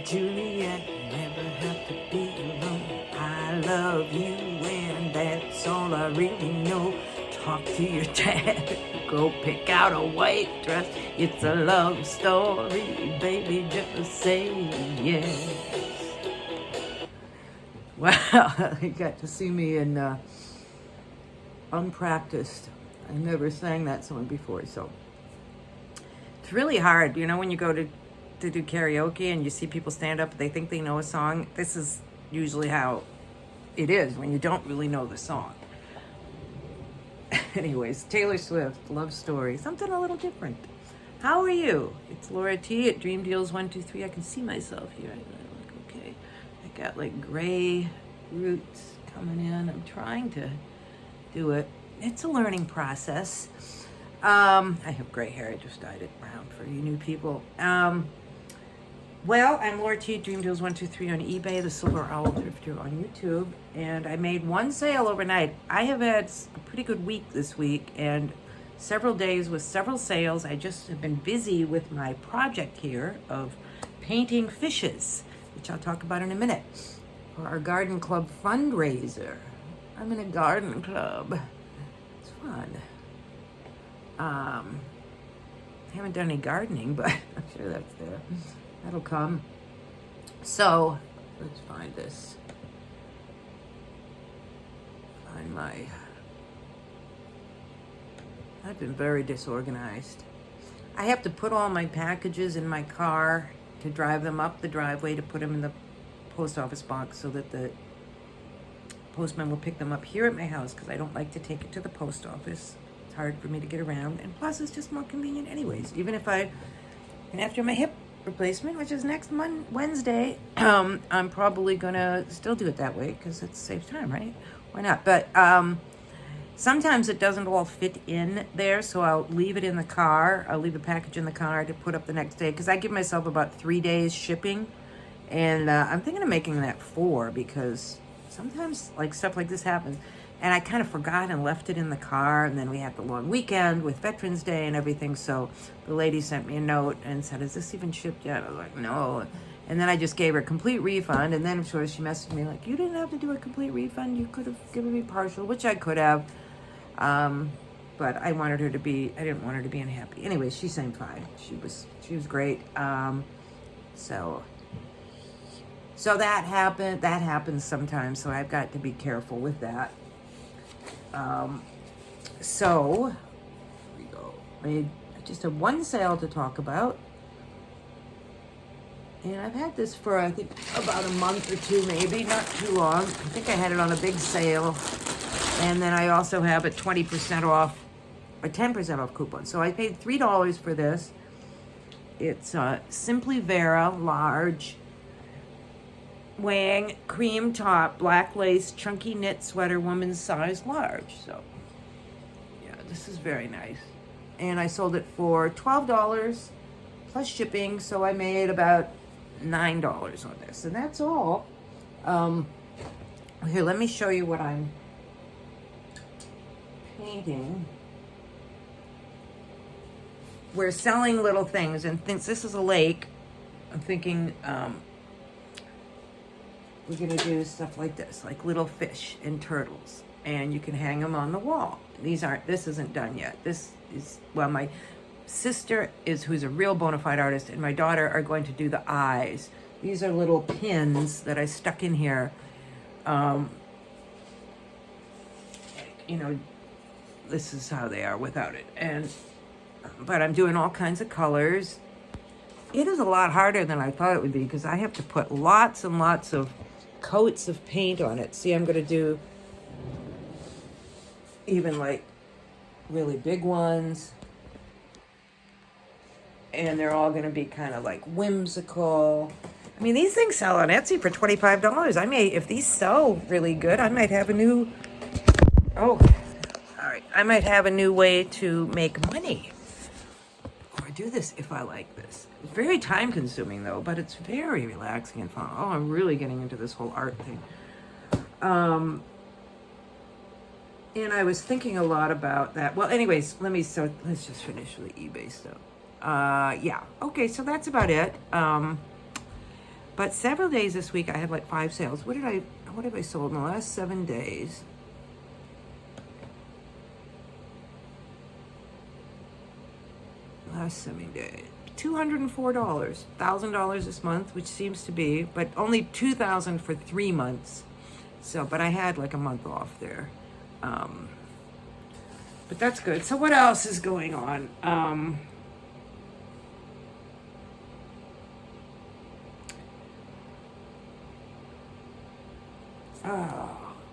Juliet, never have to be alone. I love you, and that's all I really know. Talk to your dad, go pick out a white dress. It's a love story, baby, just say yes. Wow, you got to see me in unpracticed. I never sang that song before, so it's really hard. You know, when you go to do karaoke and you see people stand up, they think they know a song. This is usually how it is when you don't really know the song. Anyways, Taylor Swift, Love Story, something a little different. How are you? It's Laura T at Dream Deals 123. I can see myself here. I look okay. I got like gray roots coming in. I'm trying to do it. It's a learning process. I have gray hair. I just dyed it brown for you new people. Well, I'm Laura T, Dream Deals 123 on eBay, the Silver Owl Thrifter on YouTube, and I made one sale overnight. I have had a pretty good week this week, and several days with several sales. I just have been busy with my project here of painting fishes, which I'll talk about in a minute, for our garden club fundraiser. I'm in a garden club. It's fun. I haven't done any gardening, but I'm sure that's there. That'll come. So, let's find this. I've been very disorganized. I have to put all my packages in my car to drive them up the driveway to put them in the post office box so that the postman will pick them up here at my house because I don't like to take it to the post office. It's hard for me to get around, and plus it's just more convenient anyways. Even if and after my hip replacement, which is next Wednesday, I'm probably gonna still do it that way because it saves time, right? Why not? But sometimes it doesn't all fit in there, so I'll leave it in the car. I'll leave the package in the car to put up the next day because I give myself about 3 days shipping, and I'm thinking of making that 4 because sometimes like stuff like this happens. And I kind of forgot and left it in the car. And then we had the long weekend with Veterans Day and everything. So the lady sent me a note and said, is this even shipped yet? I was like, no. And then I just gave her a complete refund. And then, of course, she messaged me like, you didn't have to do a complete refund. You could have given me partial, which I could have. But I didn't want her to be unhappy. Anyway, she seemed fine. She was great. So that happened. That happens sometimes. So I've got to be careful with that. So here we go. I just have one sale to talk about, and I've had this for I think about a month or two, maybe not too long. I think I had it on a big sale, and then I also have a 20% off or 10% off coupon. So I paid $3 for this. It's Simply Vera large Wang cream top, black lace, chunky knit sweater, woman's size large. So, yeah, this is very nice. And I sold it for $12 plus shipping, so I made about $9 on this. And that's all. Here, let me show you what I'm painting. We're selling little things, and since this is a lake, I'm thinking, we're going to do stuff like this, like little fish and turtles, and you can hang them on the wall. This isn't done yet. This is, well, my sister who's a real bona fide artist, and my daughter are going to do the eyes. These are little pins that I stuck in here. You know, this is how they are without it. But I'm doing all kinds of colors. It is a lot harder than I thought it would be because I have to put lots and lots of coats of paint on it. See, I'm going to do even like really big ones, and they're all going to be kind of like whimsical. I mean, these things sell on Etsy for $25. If these sell really good, I might have a new way to make money or do this if I like this. It's very time consuming though, but it's very relaxing and fun. Oh, I'm really getting into this whole art thing. And I was thinking a lot about that. Well, anyways, let's just finish with the eBay stuff. Yeah. Okay, so that's about it. But several days this week, I had like 5 sales. What have I sold in the last 7 days? Last 7 days. $204, $1,000 this month, which seems to be, but only $2,000 for 3 months. So, but I had like a month off there. But that's good. So what else is going on?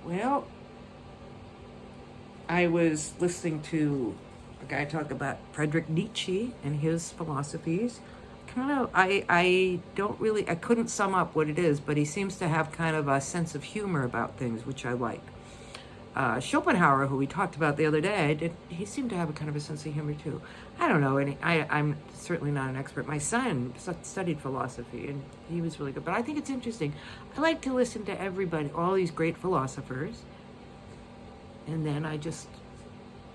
Well, I was listening to a guy talk about Friedrich Nietzsche and his philosophies. I couldn't sum up what it is, but he seems to have kind of a sense of humor about things, which I like. Schopenhauer, who we talked about the other day, he seemed to have a kind of a sense of humor too. I don't know, and I'm certainly not an expert. My son studied philosophy, and he was really good. But I think it's interesting. I like to listen to everybody, all these great philosophers, and then I just,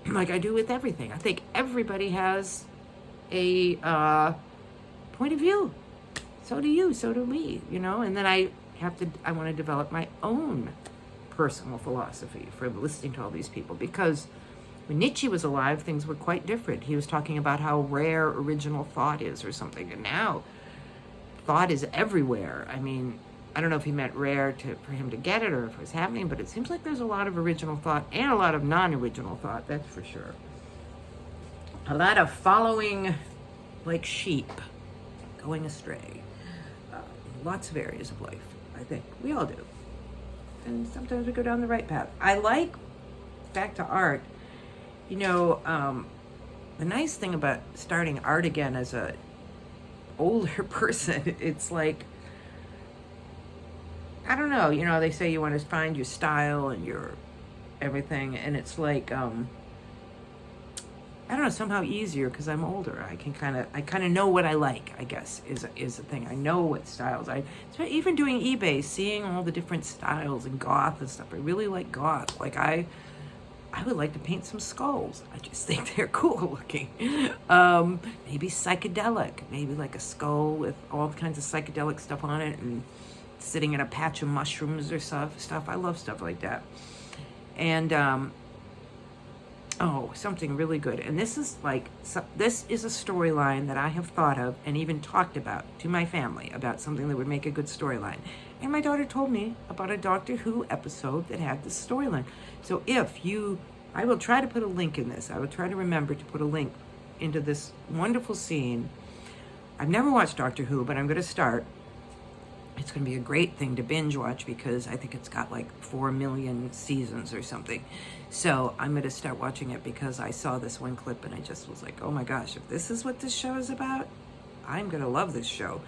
like I do with everything, I think everybody has a point of view. So do you, so do we, and then I want to develop my own personal philosophy for listening to all these people, because when Nietzsche was alive, things were quite different. He was talking about how rare original thought is or something, and now thought is everywhere. I mean, I don't know if he meant rare for him to get it or if it was happening, but it seems like there's a lot of original thought and a lot of non-original thought, that's for sure. A lot of following like sheep, going astray. Lots of areas of life, I think. We all do. And sometimes we go down the right path. I like, back to art, the nice thing about starting art again as a older person, it's like, I don't know, they say you want to find your style and your everything, and it's like, I don't know, somehow easier because I'm older. I kind of know what I like, I guess, is the thing. I know what styles. So even doing eBay, seeing all the different styles and goth and stuff. I really like goth. Like I would like to paint some skulls. I just think they're cool looking. Maybe psychedelic. Maybe like a skull with all kinds of psychedelic stuff on it and sitting in a patch of mushrooms or stuff. I love stuff like that. And something really good. And this is a storyline that I have thought of and even talked about to my family about something that would make a good storyline. And my daughter told me about a Doctor Who episode that had this storyline. So I will try to put a link in this. I will try to remember to put a link into this wonderful scene. I've never watched Doctor Who, but I'm going to start. It's going to be a great thing to binge watch because I think it's got like 4 million seasons or something. So I'm going to start watching it because I saw this one clip and I just was like, oh my gosh, if this is what this show is about, I'm going to love this show.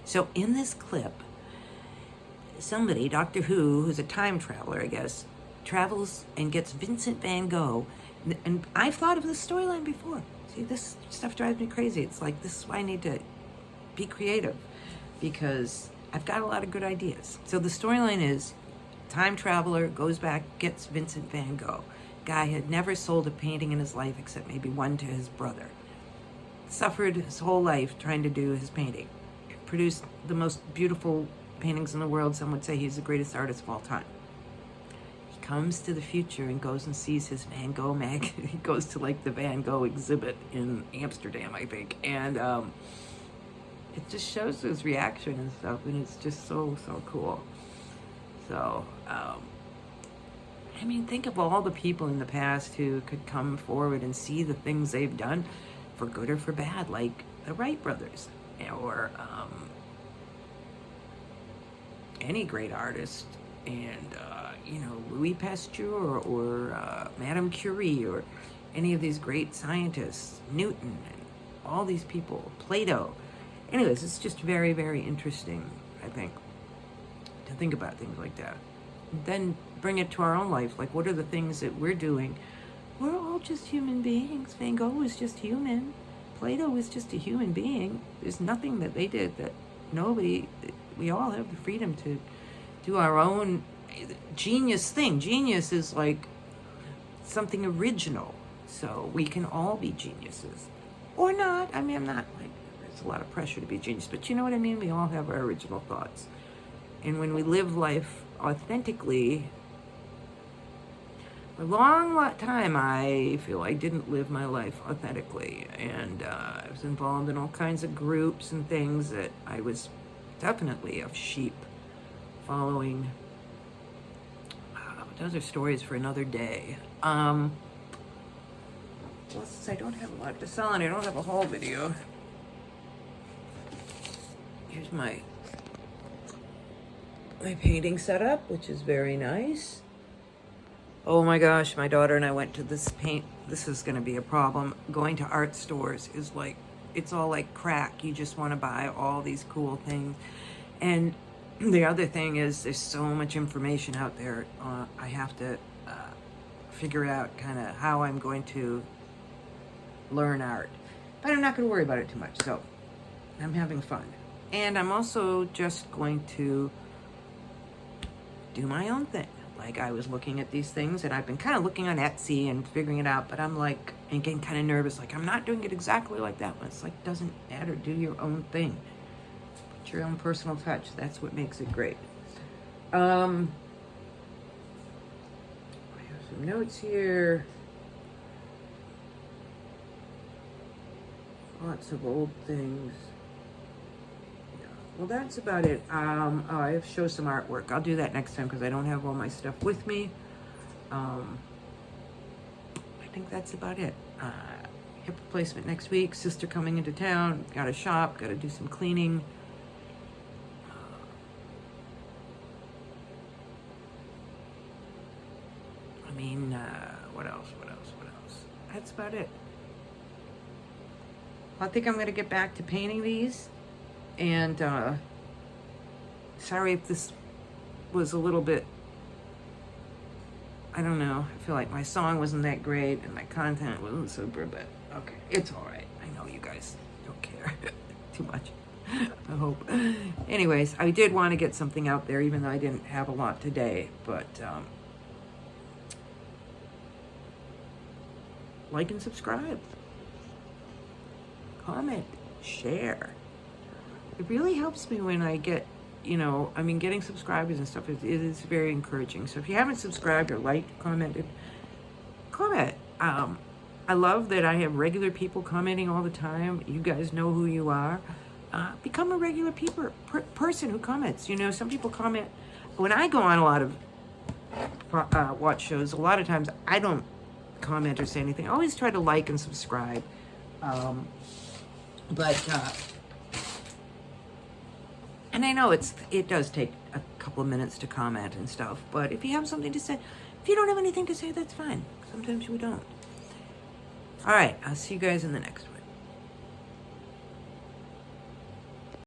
So in this clip, somebody, Doctor Who, who's a time traveler, I guess, travels and gets Vincent van Gogh. And I've thought of this storyline before. See, this stuff drives me crazy. It's like, this is why I need to be creative because I've got a lot of good ideas. So the storyline is time traveler goes back, gets Vincent van Gogh. Guy had never sold a painting in his life except maybe one to his brother. Suffered his whole life trying to do his painting. Produced the most beautiful paintings in the world. Some would say he's the greatest artist of all time. He comes to the future and goes and sees his Van Gogh mag. He goes to like the Van Gogh exhibit in Amsterdam, I think. And it just shows his reaction and stuff, and it's just so cool. So, think of all the people in the past who could come forward and see the things they've done, for good or for bad, like the Wright brothers, or any great artist, and Louis Pasteur or Madame Curie, or any of these great scientists, Newton, and all these people, Plato. Anyways, it's just very, very interesting, I think, to think about things like that. Then bring it to our own life. Like, what are the things that we're doing? We're all just human beings. Van Gogh was just human. Plato was just a human being. There's nothing that they did that we all have the freedom to do our own genius thing. Genius is like something original. So we can all be geniuses. Or not. I'm not like, It's a lot of pressure to be a genius, but you know what I mean? We all have our original thoughts. And when we live life authentically, a long time I feel I didn't live my life authentically. And I was involved in all kinds of groups and things that I was definitely a sheep following. Those are stories for another day. Well, since I don't have a lot to sell and I don't have a haul video, here's my painting setup, which is very nice. Oh my gosh, my daughter and I went to this this is going to be a problem. Going to art stores is like, it's all like crack. You just want to buy all these cool things. And the other thing is there's so much information out there. I have to figure out kind of how I'm going to learn art. But I'm not going to worry about it too much. So I'm having fun. And I'm also just going to do my own thing. Like, I was looking at these things, and I've been kind of looking on Etsy and figuring it out, but I'm like, and getting kind of nervous, like, I'm not doing it exactly like that one. It's like, doesn't matter. Do your own thing. Put your own personal touch. That's what makes it great. I have some notes here. Lots of old things. Well, that's about it. I have to show some artwork. I'll do that next time because I don't have all my stuff with me. I think that's about it. Hip replacement next week. Sister coming into town. Got to shop. Got to do some cleaning. What else? That's about it. I think I'm going to get back to painting these. And sorry if this was a little bit, I don't know, I feel like my song wasn't that great and my content wasn't super, but okay, it's all right. I know you guys don't care too much, I hope. Anyways, I did want to get something out there, even though I didn't have a lot today, but like and subscribe, comment, share. It really helps me when I get, getting subscribers and stuff, it is very encouraging. So if you haven't subscribed or liked, commented, comment. I love that I have regular people commenting all the time. You guys know who you are. Become a regular person who comments. Some people comment. When I go on a lot of watch shows, a lot of times I don't comment or say anything. I always try to like and subscribe. And I know it does take a couple of minutes to comment and stuff, but if you have something to say, if you don't have anything to say, that's fine. Sometimes we don't. All right, I'll see you guys in the next one.